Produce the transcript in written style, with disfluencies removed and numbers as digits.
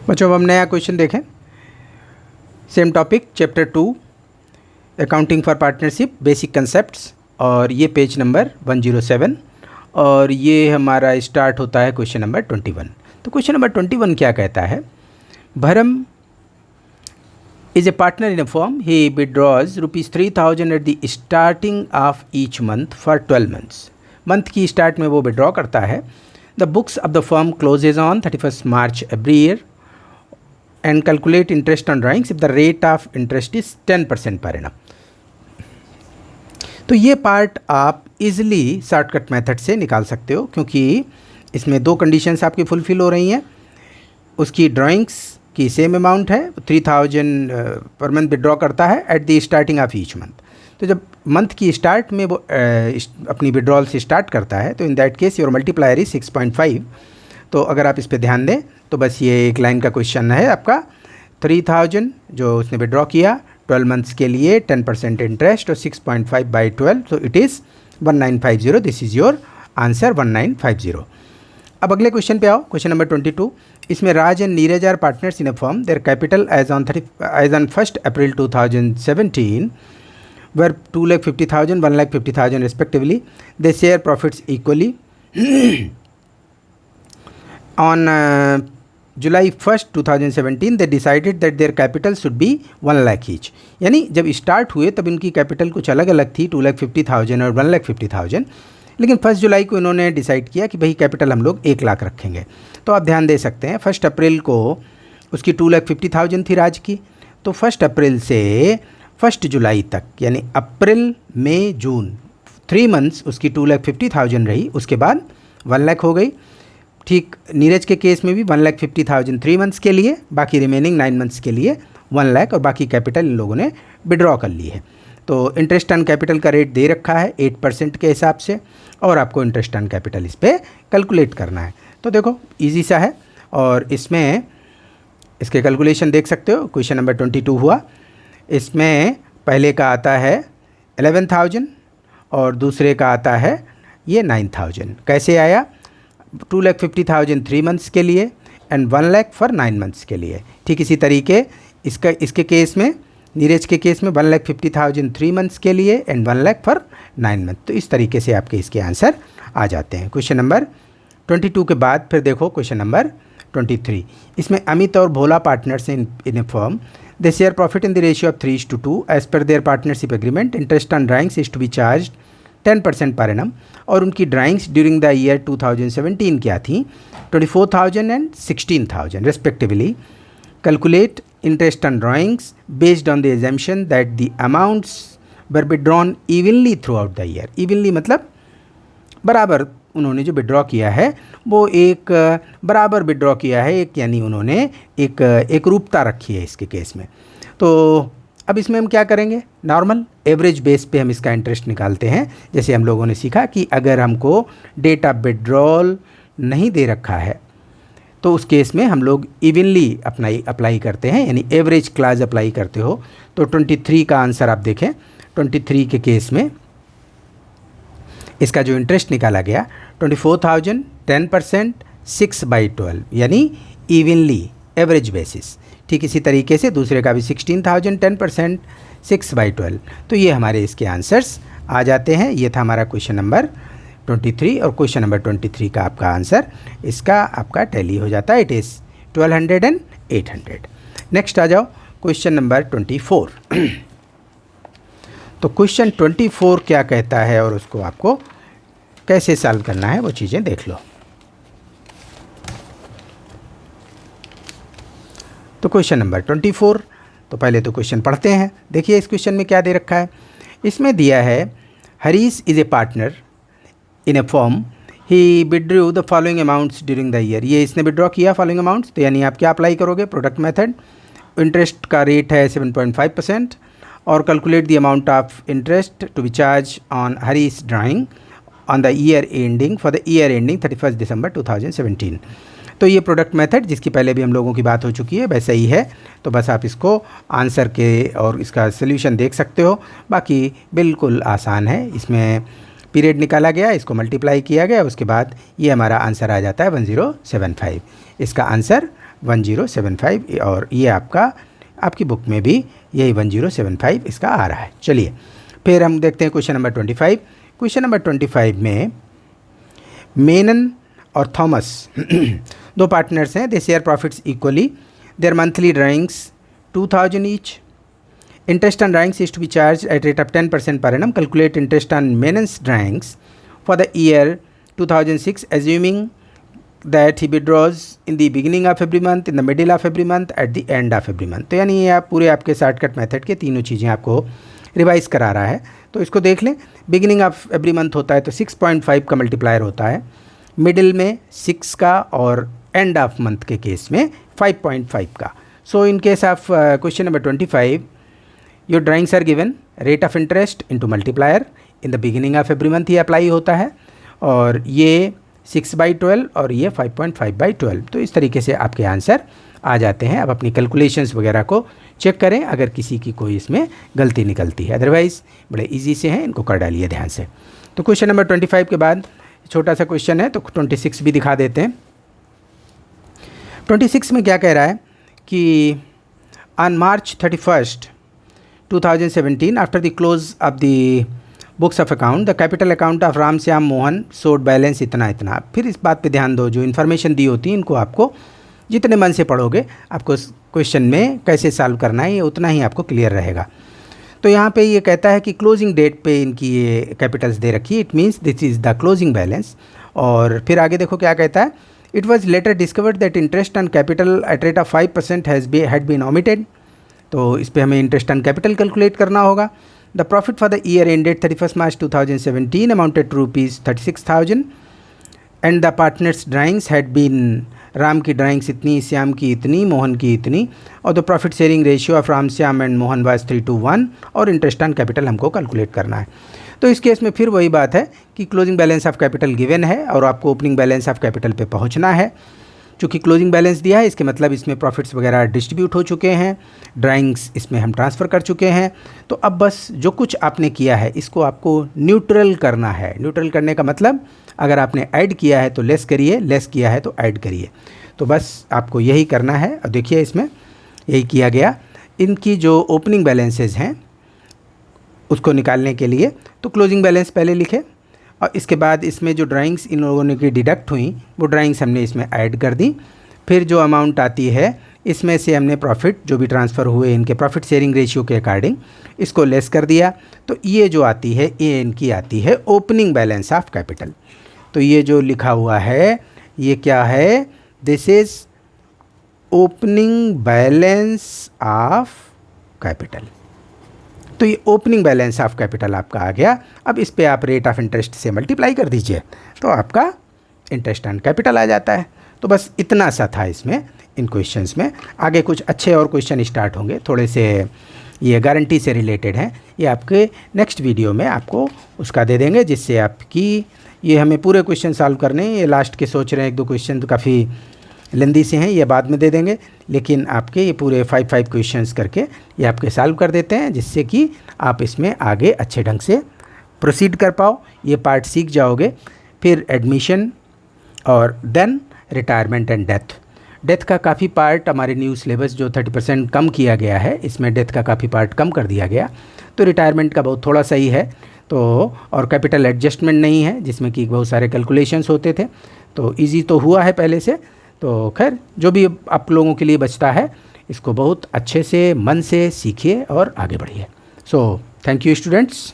बच्चों अब हम नया क्वेश्चन देखें। Same topic, chapter 2 accounting for partnership basic concepts, और ये पेज नंबर 107 और ये हमारा स्टार्ट होता है क्वेश्चन नंबर 21। तो क्वेश्चन नंबर 21 क्या कहता है? भरम is a partner in a firm, he withdraws ₹3,000 at the starting of each month for 12 months. Month की स्टार्ट में वो विड्रॉ करता है। The books of the firm closes on 31 March every year and calculate interest on drawings if the rate of interest is 10% per annum। तो ये part आप easily shortcut method से निकाल सकते हो, क्योंकि इसमें दो कंडीशंस आपकी फुलफिल हो रही हैं। उसकी ड्राइंग्स की सेम अमाउंट है, 3000 पर मंथ विड्रॉ करता है eight the starting of each month. तो जब मंथ की स्टार्ट में वो अपनी विड्रॉल से स्टार्ट करता है, तो in that case your multiplier is 6.5। तो अगर आप इस पे ध्यान दें तो बस ये एक लाइन का क्वेश्चन है आपका। 3000 जो उसने विड्रॉ किया 12 मंथ्स के लिए, 10% इंटरेस्ट और 6.5 बाई 12, तो it is 1950। This is your answer 1950। अब अगले क्वेश्चन पे आओ, क्वेश्चन नंबर 22। इसमें Raj and Neeraj are partners in a firm. Their capital as on 1 April 2017 were 2,50,000, 1,50,000 respectively. They share profits equally. On July 1st 2017 they decided that their capital should be 1 lakh each। यानी जब start हुए तब इनकी capital कुछ अलग अलग थी, 2,50,000 और 1,50,000, लेकिन 1 जुलाई को इन्होंने डिसाइड किया कि भाई कैपिटल हम लोग 1 लाख रखेंगे। तो आप ध्यान दे सकते हैं 1 अप्रैल को उसकी 2,50,000 थी राज की, तो 1 अप्रैल से 1 जुलाई तक यानी अप्रैल मई जून 3 मंथ्स उसकी 2,50,000 रही, उसके बाद 1 लाख हो गई। ठीक नीरज के केस में भी 1,50,000 3 मंथ्स के लिए, बाकी रिमेनिंग 9 मंथ्स के लिए 1 लाख, और बाकी कैपिटल इन लोगों ने विड्रॉ कर ली है। तो इंटरेस्ट ऑन कैपिटल का रेट दे रखा है 8% के हिसाब से, और आपको इंटरेस्ट ऑन कैपिटल इस पर कैलकुलेट करना है। तो देखो ईजी सा है, और इसमें इसके कैलकुलेशन देख सकते हो। क्वेश्चन नंबर 22 हुआ, इसमें पहले का आता है 11,000 और दूसरे का आता है ये 9,000। कैसे आया? 2,50,000 3 मंथ्स के लिए एंड 1 लाख फॉर 9 मंथ्स के लिए। ठीक इसी तरीके इसके केस में, नीरज के केस में 1,50,000 3 मंथ्स के लिए एंड 1 लाख फॉर 9 मंथ। तो इस तरीके से आपके इसके आंसर आ जाते हैं। क्वेश्चन नंबर 22 के बाद फिर देखो क्वेश्चन नंबर 23। इसमें अमित और Bhola partners in a firm. They share profit in the ratio of 3:2 as per their partnership agreement. Interest on drawings is to be charge 10% per annum. और उनकी ड्राइंग्स ड्यूरिंग द ईयर 2017 क्या थी? 24,000 and 16,000 respectively. Calculate interest on drawings based on the assumption that the amounts were withdrawn evenly through out the year. Evenly मतलब बराबर उन्होंने जो withdraw किया है वो एक बराबर विड्रॉ किया है, एक यानी उन्होंने एक रूपता रखी है इसके केस में। तो अब इसमें हम क्या करेंगे? नॉर्मल एवरेज बेस पे हम इसका इंटरेस्ट निकालते हैं। जैसे हम लोगों ने सीखा कि अगर हमको डेट ऑफ विड्रॉल नहीं दे रखा है तो उस केस में हम लोग इवनली अप्लाई करते हैं, यानी एवरेज क्लास अप्लाई करते हो। तो 23 का आंसर आप देखें, 23 के केस में इसका जो इंटरेस्ट निकाला गया 24,000 10% 6/12 यानी इवनली एवरेज बेसिस। ठीक इसी तरीके से दूसरे का भी 16,000 10% 6/12। तो ये हमारे इसके आंसर्स आ जाते हैं। ये था हमारा क्वेश्चन नंबर 23, और क्वेश्चन नंबर 23 का आपका आंसर इसका आपका टैली हो जाता है। It is 1200 and 800। नेक्स्ट आ जाओ क्वेश्चन नंबर 24। तो क्वेश्चन 24 क्या कहता है और उसको आपको कैसे सॉल्व करना है वो चीज़ें देख लो। तो क्वेश्चन नंबर 24, तो पहले तो क्वेश्चन पढ़ते हैं। देखिए इस क्वेश्चन में क्या दे रखा है। इसमें दिया है Harish is a partner in a firm, he withdrew the following amounts during the year. ये इसने विड्रॉ किया फॉलोइंग अमाउंट्स, तो यानी आप क्या अप्लाई करोगे? Product method. इंटरेस्ट का रेट है 7.5%, और calculate the amount of interest to be charge on Harish drawing on the year ending for the year ending 31 December 2017। तो ये प्रोडक्ट मेथड जिसकी पहले भी हम लोगों की बात हो चुकी है वैसे ही है। तो बस आप इसको आंसर के और इसका सोल्यूशन देख सकते हो। बाकी बिल्कुल आसान है। इसमें पीरियड निकाला गया, इसको मल्टीप्लाई किया गया, उसके बाद ये हमारा आंसर आ जाता है 1075। इसका आंसर 1075 और ये आपकी बुक में भी यही 1075 इसका आ रहा है। चलिए फिर हम देखते हैं क्वेश्चन नंबर 25। क्वेश्चन नंबर 25 में मेनन और थॉमस दो पार्टनर्स हैं। They share profits equally. Their monthly drawings 2000 each. Interest on drawings is to be charged at rate of 10% per annum. Calculate interest on Menon's drawings for the year 2006, assuming that he withdraws in the beginning of every month, in the middle of every month, at the end of every month. तो यानी ये आप पूरे आपके shortcut method के तीनों चीज़ें आपको रिवाइज करा रहा है। तो इसको देख लें। बिगिनिंग ऑफ एवरी मंथ होता है तो 6.5 का मल्टीप्लायर होता है, मिडिल में 6 का और एंड ऑफ मंथ के केस में 5.5 का। So in case of question number 25, your drawings are given, rate of interest into multiplier in the beginning of every month ये अप्लाई होता है, और ये 6/12 और ये 5.5/12। तो इस तरीके से आपके आंसर आ जाते हैं। अब अपनी कैलकुलेशंस वगैरह को चेक करें अगर किसी की कोई इसमें गलती निकलती है, अदरवाइज़ बड़े इजी से हैं, इनको कर डालिए ध्यान से। तो क्वेश्चन नंबर 25 के बाद छोटा सा क्वेश्चन है, तो 26 भी दिखा देते हैं। 26 में क्या कह रहा है कि on March 31, 2017, after the close of the books of account, the capital account of Ram Shyam Mohan showed balance इतना इतना। फिर इस बात पे ध्यान दो, जो इन्फॉर्मेशन दी होती है इनको आपको जितने मन से पढ़ोगे, आपको क्वेश्चन में कैसे सॉल्व करना है ये उतना ही आपको क्लियर रहेगा। तो यहाँ पे ये कहता है कि क्लोजिंग डेट पे इनकी ये कैपिटल्स दे रखी है, it means this is the closing balance. और फिर आगे देखो क्या कहता है, it was later discovered that interest on capital at rate of 5% had been omitted. तो इस पे हमें इंटरेस्ट ऑन कैपिटल कैलकुलेट करना होगा। The profit for the year ended 31 March 2017 amounted to ₹36,000 and the partners drawings had been, Ram की drawings इतनी, श्याम की इतनी, मोहन की इतनी, और the profit sharing ratio of Ram Shyam and Mohan was 3:1, और इंटरेस्ट ऑन कैपिटल हमको कैलकुलेट करना है। तो इस केस में फिर वही बात है कि closing balance of capital given है और आपको ओपनिंग बैलेंस ऑफ कैपिटल पे पहुंचना है। चूँकि क्लोजिंग बैलेंस दिया है, इसके मतलब इसमें प्रॉफिट्स वगैरह डिस्ट्रीब्यूट हो चुके हैं, ड्राइंग्स इसमें हम ट्रांसफ़र कर चुके हैं। तो अब बस जो कुछ आपने किया है इसको आपको न्यूट्रल करना है। न्यूट्रल करने का मतलब अगर आपने ऐड किया है तो लेस करिए, लेस किया है तो ऐड करिए। तो बस आपको यही करना है। और देखिए इसमें यही किया गया। इनकी जो ओपनिंग बैलेंसेज हैं उसको निकालने के लिए तो क्लोजिंग बैलेंस पहले लिखे, और इसके बाद इसमें जो ड्राइंग्स इन लोगों ने की डिडक्ट हुई वो ड्राइंग्स हमने इसमें ऐड कर दी। फिर जो अमाउंट आती है इसमें से हमने प्रॉफिट जो भी ट्रांसफ़र हुए इनके प्रॉफिट शेयरिंग रेशियो के अकॉर्डिंग इसको लेस कर दिया। तो ये जो आती है ये इनकी आती है ओपनिंग बैलेंस ऑफ कैपिटल। तो ये जो लिखा हुआ है ये क्या है, this is opening balance of capital. तो ये ओपनिंग बैलेंस ऑफ कैपिटल आपका आ गया। अब इस पे आप रेट ऑफ इंटरेस्ट से मल्टीप्लाई कर दीजिए तो आपका इंटरेस्ट ऑन कैपिटल आ जाता है। तो बस इतना सा था इसमें, इन क्वेश्चंस में। आगे कुछ अच्छे और क्वेश्चन स्टार्ट होंगे, थोड़े से ये गारंटी से रिलेटेड हैं, ये आपके नेक्स्ट वीडियो में आपको उसका दे देंगे, जिससे आपकी ये हमें पूरे क्वेश्चन सॉल्व करने, ये लास्ट के सोच रहे हैं 1-2 क्वेश्चन तो काफ़ी लेंदी से हैं, ये बाद में दे देंगे, लेकिन आपके ये पूरे 5 क्वेश्चंस करके ये आपके सॉल्व कर देते हैं, जिससे कि आप इसमें आगे अच्छे ढंग से प्रोसीड कर पाओ, ये पार्ट सीख जाओगे। फिर एडमिशन और then retirement and death. Death का काफ़ी पार्ट हमारे न्यू सिलेबस जो 30% कम किया गया है, इसमें डेथ का काफ़ी पार्ट कम कर दिया गया। तो रिटायरमेंट का बहुत थोड़ा सा ही है, तो और कैपिटल एडजस्टमेंट नहीं है जिसमें कि बहुत सारे कैलकुलेशंस होते थे। तो इजी तो हुआ है पहले से। तो खैर जो भी आप लोगों के लिए बचता है इसको बहुत अच्छे से मन से सीखिए और आगे बढ़िए। So thank you students.